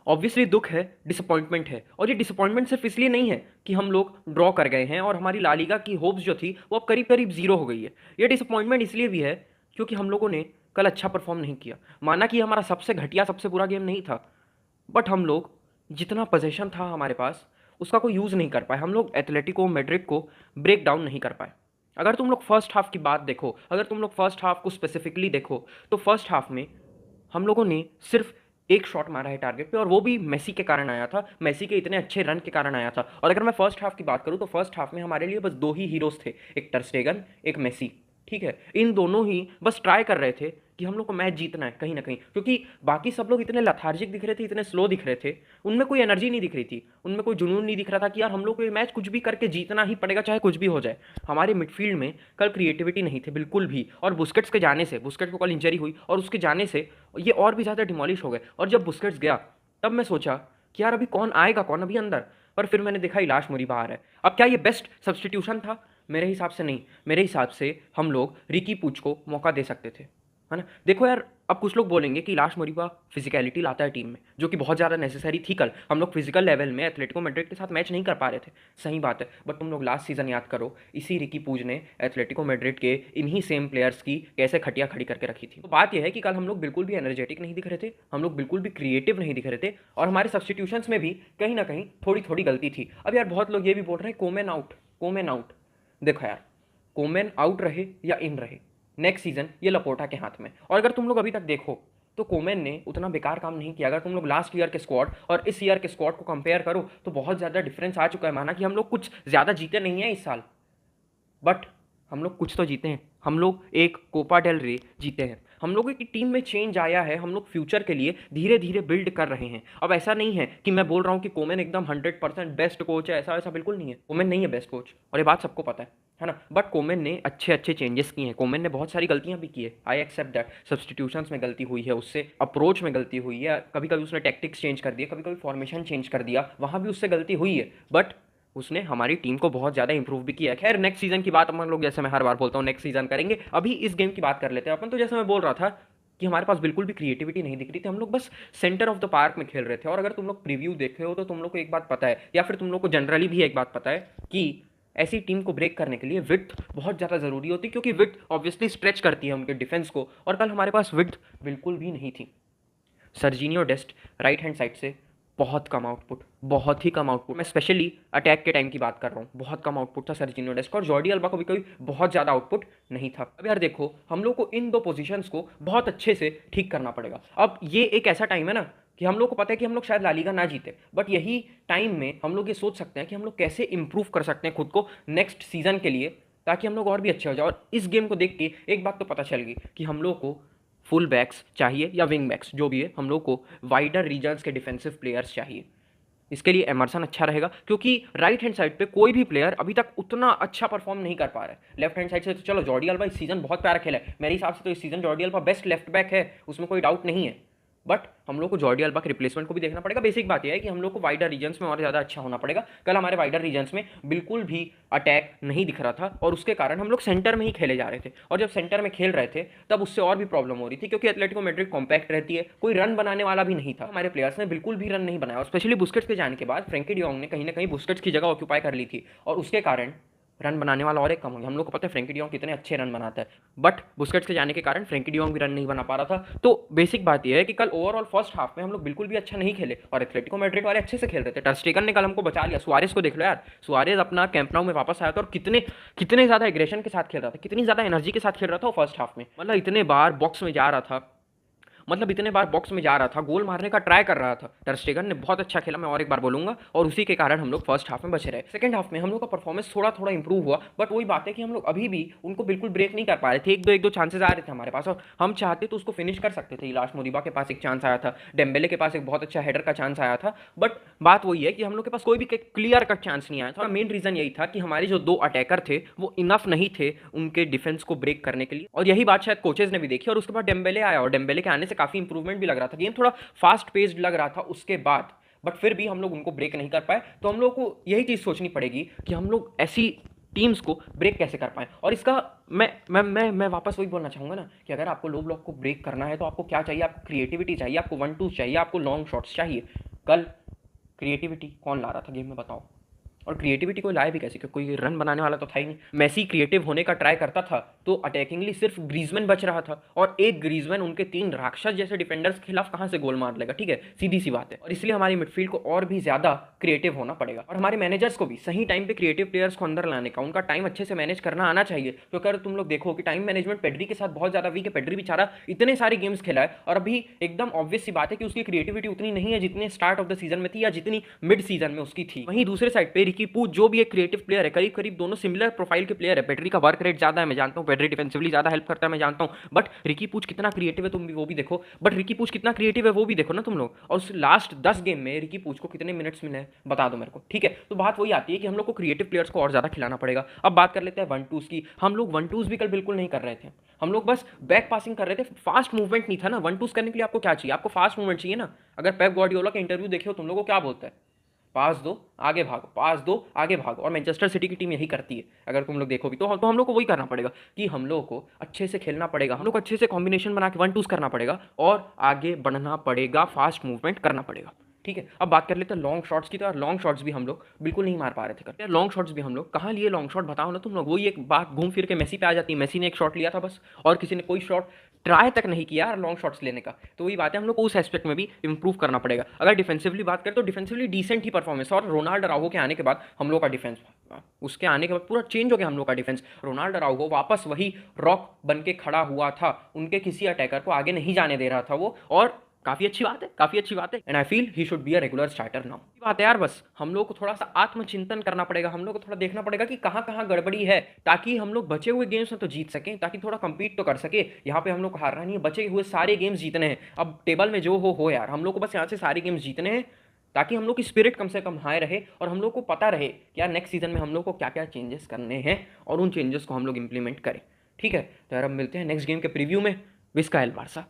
Obviously दुख है, disappointment है, और ये डिसअपॉइंटमेंट सिर्फ इसलिए नहीं है कि हम लोग ड्रॉ कर गए हैं और हमारी ला लीगा की होप्स जो थी वो अब करीब करीब जीरो हो गई है। ये डिसअपॉइंटमेंट इसलिए भी है क्योंकि हम लोगों ने कल अच्छा परफॉर्म नहीं किया। माना कि हमारा सबसे घटिया सबसे बुरा गेम नहीं था, बट हम लोग जितना पोजेशन था हमारे पास उसका कोई यूज़ नहीं कर पाए। हम लोग एथलेटिको मैड्रिड को ब्रेक डाउन नहीं कर पाए। अगर तुम लोग फर्स्ट हाफ की बात देखो, अगर तुम लोग फर्स्ट हाफ को स्पेसिफिकली देखो, तो फर्स्ट हाफ में हम लोगों ने सिर्फ एक शॉट मारा है टारगेट पे, और वो भी मेसी के कारण आया था, मेसी के इतने अच्छे रन के कारण आया था। और अगर मैं फर्स्ट हाफ की बात करूं तो फर्स्ट हाफ में हमारे लिए बस दो ही हीरोज थे, एक टर स्टेगन, एक मेसी। ठीक है, इन दोनों ही बस ट्राई कर रहे थे कि हम लोग को मैच जीतना है कहीं ना कहीं, क्योंकि बाकी सब लोग इतने लथार्जिक दिख रहे थे, इतने स्लो दिख रहे थे, उनमें कोई एनर्जी नहीं दिख रही थी, उनमें कोई जुनून नहीं दिख रहा था कि यार हम लोग को ये मैच कुछ भी करके जीतना ही पड़ेगा चाहे कुछ भी हो जाए। हमारे मिडफील्ड में कल क्रिएटिविटी नहीं थी बिल्कुल भी, और बुस्केट्स के जाने से, बुस्केट्स को कल इंजरी हुई और उसके जाने से ये और भी ज़्यादा डिमोलिश हो गए। और जब बुस्केट्स गया तब मैं सोचा कि यार अभी कौन आएगा, कौन अभी अंदर, पर फिर मैंने देखा इलाश मुरी बाहर है। अब क्या ये बेस्ट सब्सटीट्यूशन था? मेरे हिसाब से नहीं। मेरे हिसाब से हम लोग रिकी पूछ को मौका दे सकते थे, है ना। देखो यार, अब कुछ लोग बोलेंगे कि लाश मुरीबा फिजिकलिटी लाता है टीम में, जो कि बहुत ज़्यादा नेसेसरी थी। कल हम लोग फिजिकल लेवल में एथलेटिको मैड्रिड के साथ मैच नहीं कर पा रहे थे, सही बात है, बट तुम लोग लास्ट सीजन याद करो, इसी रिकी पूज ने एथलेटिको मैड्रिड के इन्हीं सेम प्लेयर्स की कैसे खटिया खड़ी करके रखी थी। तो बात यह है कि कल हम लोग बिल्कुल भी एनर्जेटिक नहीं दिख रहे थे, हम लोग बिल्कुल भी क्रिएटिव नहीं दिख रहे थे, और हमारे सब्सटीट्यूशंस में भी कहीं ना कहीं थोड़ी थोड़ी गलती थी। अब यार बहुत लोग ये भी बोल रहे हैं कोमेन आउट, कोमेन आउट। देखो यार, कोमेन आउट रहे या इन रहे, नेक्स्ट सीजन ये लपोटा के हाथ में। और अगर तुम लोग अभी तक देखो तो कोमेन ने उतना बेकार काम नहीं किया। अगर तुम लोग लास्ट ईयर के स्क्वाड और इस ईयर के स्क्वाड को कंपेयर करो तो बहुत ज़्यादा डिफरेंस आ चुका है। माना कि हम लोग कुछ ज़्यादा जीते नहीं हैं इस साल, बट हम लोग कुछ तो जीते हैं। हम लोग एक कोपा डेल रे जीते हैं, हम लोगों की टीम में चेंज आया है, हम लोग फ्यूचर के लिए धीरे धीरे बिल्ड कर रहे हैं। अब ऐसा नहीं है कि मैं बोल रहा हूँ कि कोमेन एकदम 100% बेस्ट कोच है, ऐसा ऐसा बिल्कुल नहीं है। कोमेन नहीं है बेस्ट कोच, और ये बात सबको पता है ना। बट कोमेन ने अच्छे अच्छे चेंजेस किए हैं, कोमेन ने बहुत सारी गलतियां भी की है, आई एक्सेप्ट दैट। सब्सटीट्यूशंस में गलती हुई है उससे, अप्रोच में गलती हुई है, कभी कभी उसने टैक्टिक्स चेंज कर दिया, कभी कभी फॉर्मेशन चेंज कर दिया, वहाँ भी उससे गलती हुई है, बट उसने हमारी टीम को बहुत ज़्यादा इंप्रूव भी किया है। खैर नेक्स्ट सीजन की बात अपन लोग, जैसे मैं हर बार बोलता हूँ, नेक्स्ट सीजन करेंगे। अभी इस गेम की बात कर लेते हैं अपन। तो जैसे मैं बोल रहा था कि हमारे पास बिल्कुल भी क्रिएटिविटी नहीं दिख रही थी, हम लोग बस सेंटर ऑफ द पार्क में खेल रहे थे। और अगर तुम लोग प्रीव्यू देख रहे हो तो तुम लोग को एक बात पता है, या फिर तुम लोग को जनरली भी एक बात पता है कि ऐसी टीम को ब्रेक करने के लिए विड्थ बहुत ज़्यादा ज़रूरी होती है, क्योंकि विड्थ ऑब्वियसली स्ट्रेच करती है उनके डिफेंस को, और कल हमारे पास विड्थ बिल्कुल भी नहीं थी। सर्जिनियो डेस्ट राइट हैंड साइड से बहुत कम आउटपुट, बहुत ही कम आउटपुट। मैं स्पेशली अटैक के टाइम की बात कर रहा हूँ, बहुत कम आउटपुट था सर्जिनियो डेस्ट का, और जॉर्डी अल्बा को भी कोई बहुत ज़्यादा आउटपुट नहीं था। अब यार देखो, हम लोग को इन दो पोजीशंस को बहुत अच्छे से ठीक करना पड़ेगा। अब ये एक ऐसा टाइम है ना कि हम लोग को पता है कि हम लोग शायद ला लीगा ना जीते, बट यही टाइम में हम लोग ये सोच सकते हैं कि हम लोग कैसे इंप्रूव कर सकते हैं खुद को नेक्स्ट सीजन के लिए, ताकि हम लोग और भी अच्छे हो जाए। और इस गेम को देख के एक बात तो पता चल गई कि हम लोग को फुल बैक्स चाहिए या विंग बैक्स, जो भी है, हम लोग को वाइडर रीजन्स के डिफेंसिव प्लेयर्स चाहिए। इसके लिए एमरसन अच्छा रहेगा, क्योंकि राइट हैंड साइड पे कोई भी प्लेयर अभी तक उतना अच्छा परफॉर्म नहीं कर पा रहा है। लेफ्ट हैंड साइड से तो चलो जॉर्डी अल्बा इस सीजन बहुत प्यारा खेला है, मेरे हिसाब से तो इस season Jordi alba best left back है, उसमें कोई डाउट नहीं है। बट हम लोग को जॉर्डी अल्बा के रिप्लेसमेंट को भी देखना पड़ेगा। बेसिक बात यह है कि हम लोग को वाइडर रीजन्स में और ज़्यादा अच्छा होना पड़ेगा। कल हमारे वाइडर रीजन्स में बिल्कुल भी अटैक नहीं दिख रहा था, और उसके कारण हम लोग सेंटर में ही खेले जा रहे थे, और जब सेंटर में खेल रहे थे तब उससे और भी प्रॉब्लम हो रही थी, क्योंकि एथलेटिको मैड्रिड कॉम्पैक्ट रहती है, कोई रन बनाने वाला भी नहीं था। हमारे प्लेयर्स ने बिल्कुल भी रन नहीं बनाया, और स्पेशली बुस्केट्स के जाने के बाद फ्रैंकी डियोंग ने कहीं ना कहीं बुस्केट्स की जगह ऑक्यूपाई कर ली थी, और उसके कारण रन बनाने वाला और एक कम हो गया। हम लोग को पता है फ्रैंकी डियोंग कितने अच्छे रन बनाता है, बट बुस्केट्स के जाने के कारण फ्रैंकी डियोंग भी रन नहीं बना पा रहा था। तो बेसिक बात यह है कि कल ओवरऑल फर्स्ट हाफ में हम लोग बिल्कुल भी अच्छा नहीं खेले, और एथलेटिको मैड्रिड वाले अच्छे से खेल रहे थे। टर स्टेगन ने कल हमको बचा लिया। सुआरेज को देख लो यार, सुआरेज अपना कैंप नाउ में वापस आया था, और कितने कितने ज़्यादा एग्रेशन के साथ खेल रहा था, कितनी ज़्यादा एनर्जी के साथ खेल रहा था वो फर्स्ट हाफ में। मतलब इतने बार बॉक्स में जा रहा था, गोल मारने का ट्राई कर रहा था। टर स्टेगन ने बहुत अच्छा खेला, मैं और एक बार बोलूंगा, और उसी के कारण हम लोग फर्स्ट हाफ में बचे रहे। सेकंड हाफ में हम लोग का परफॉर्मेंस थोड़ा थोड़ा इंप्रूव हुआ, बट वही बात है कि हम लोग अभी भी उनको बिल्कुल ब्रेक नहीं कर पा रहे थे। एक दो चांसेस आ रहे थे हमारे पास, और हम चाहते तो उसको फिनिश कर सकते थे। इलाश मोरिबा के पास एक चांस आया था, डेम्बेले के पास एक बहुत अच्छा हेडर का चांस आया था, बट बात वही है कि हम लोग के पास कोई भी क्लियर कट चांस नहीं आया था। मेन रीजन यही था कि हमारे जो दो अटैकर थे वो इनफ नहीं थे उनके डिफेंस को ब्रेक करने के लिए, और यही बात शायद कोचेज ने भी देखी। और उसके बाद डेम्बेले आया, और डेम्बेले के आने से काफी इंप्रूवमेंट भी लग रहा था, गेम थोड़ा फास्ट पेस्ड लग रहा था उसके बाद, बट फिर भी हम लोग उनको ब्रेक नहीं कर पाए। तो हम लोग को यही चीज सोचनी पड़ेगी कि हम लोग ऐसी टीम्स को ब्रेक कैसे कर पाए। और इसका मैं वापस वही बोलना चाहूंगा ना कि अगर आपको लो ब्लॉक को ब्रेक करना है तो आपको क्या चाहिए, आपको क्रिएटिविटी चाहिए, आपको 1-2 चाहिए, आपको लॉन्ग शॉट्स चाहिए। कल क्रिएटिविटी कौन ला रहा था गेम में, बताओ? और क्रिएटिविटी को लाया भी कैसे, क्योंकि कोई रन बनाने वाला तो था ही नहीं। मेसी क्रिएटिव होने का ट्राई करता था तो अटैकिंगली सिर्फ ग्रीजमैन बच रहा था, और एक ग्रीजमैन उनके 3 राक्षस जैसे डिफेंडर्स के खिलाफ कहां से गोल मार लेगा? ठीक है, सीधी सी बात है। और इसलिए हमारी मिडफील्ड को और भी ज्यादा क्रिएटिव होना पड़ेगा, और हमारे मैनेजर्स को भी सही टाइम पे क्रिएटिव प्लेयर्स को अंदर लाने का, उनका टाइम अच्छे से मैनेज करना आना चाहिए। क्योंकि अगर तुम लोग देखो कि टाइम मैनेजमेंट पेड्री के साथ बहुत ज्यादा वीक है, पेड्री बेचारा इतने सारे गेम्स खेला है और अभी एकदम ऑब्वियस सी बात है कि उसकी क्रिएटिविटी उतनी नहीं है जितनी स्टार्ट ऑफ द सीजन में थी या जितनी मिड सीजन में उसकी थी। वहीं दूसरे साइड पे रिकी पूच जो भी एक क्रिएटिव प्लेयर है, करीब करीब दोनों सिमिलर प्रोफाइल के प्लेयर है। पेड्री का वर्क रेट ज्यादा है, मैं जानता हूं, पेड्री डिफेंसिवली ज्यादा हेल्प करता है, मैं जानता हूं, बट रिकी पूच कितना क्रिएटिव है तुम भी वो भी देखो। बट रिकी पूच कितना क्रिएटिव है वो भी देखो ना तुम लोग। और उस लास्ट 10 गेम में रिकी पूच को कितने मिनट्स मिले हैं बता दो मेरे को, ठीक है? तो बात वही आती है कि हम लोग को क्रिएटिव प्लेयर्स को और ज्यादा खिलाना पड़ेगा। अब बात कर लेते हैं 1-2s की। हम लोग 1-2s भी कल बिल्कुल नहीं कर रहे थे, हम लोग बस बैक पासिंग कर रहे थे, फास्ट मूवमेंट नहीं था ना। 1-2s करने के लिए आपको क्या चाहिए? आपको फास्ट मूवमेंट चाहिए ना। अगर पेप गार्डियोला का इंटरव्यू देखे हो तुम लोगों को क्या बोलता है? पास दो आगे भागो, पास दो आगे भागो। और मैनचेस्टर सिटी की टीम यही करती है, अगर तुम लोग देखोगे तो हम लोग को वही करना पड़ेगा कि हम लोग को अच्छे से खेलना पड़ेगा, हम लोग को अच्छे से कॉम्बिनेशन बना के 1-2s करना पड़ेगा और आगे बढ़ना पड़ेगा, फास्ट मूवमेंट करना पड़ेगा, ठीक है? अब बात कर लेते हैं लॉन्ग शॉट्स की। तो यार लॉन्ग शॉट्स भी हम लोग बिल्कुल नहीं मार पा रहे थे यार। लॉन्ग शॉट्स भी हम लोग कहाँ लिए लॉन्ग शॉट बताओ ना तुम लोग। वही एक बात घूम फिर के मेसी पे आ जाती है, मेसी ने एक शॉट लिया था बस, और किसी ने कोई शॉट ट्राई तक नहीं किया यार लॉन्ग शॉट्स लेने का। तो वही बात है, हम लोग को उस एस्पेक्ट में भी इंप्रूव करना पड़ेगा। अगर डिफेंसिवली बात करें तो डिफेंसिवली डिसेंट ही परफॉर्मेंस, और रोनाल्डो अराउहो के आने के बाद हम लोग का डिफेंस, उसके आने के बाद पूरा चेंज हो गया हम लोग का डिफेंस। रोनाल्डो अराउहो वापस वही रॉक बन के खड़ा हुआ था, उनके किसी अटैकर को आगे नहीं जाने दे रहा था वो, और काफी अच्छी बात है, काफी अच्छी बात है। And I feel he should be a regular starter now. बात है यार, बस हम लोग को थोड़ा सा आत्मचिंतन करना पड़ेगा, हम लोग को थोड़ा देखना पड़ेगा कि कहाँ कहाँ गड़बड़ी है, ताकि हम लोग बचे हुए गेम्स में तो जीत सकें, ताकि थोड़ा compete तो कर सके। यहाँ पे हम लोग को हारना नहीं है, बचे हुए सारे गेम्स जीतने हैं। अब टेबल में जो हो यार, हम लोग को बस यहाँ से सारे गेम्स जीतने हैं, ताकि हम लोग की स्पिरिट कम से कम हाई रहे, और हम लोग को पता रहे कि यार नेक्स्ट सीजन में हम लोग को क्या क्या चेंजेस करने हैं, और उन चेंजेस को हम लोग इंप्लीमेंट करें, ठीक है? तो यार अब मिलते हैं नेक्स्ट गेम के प्रीव्यू में। Biska L Barça.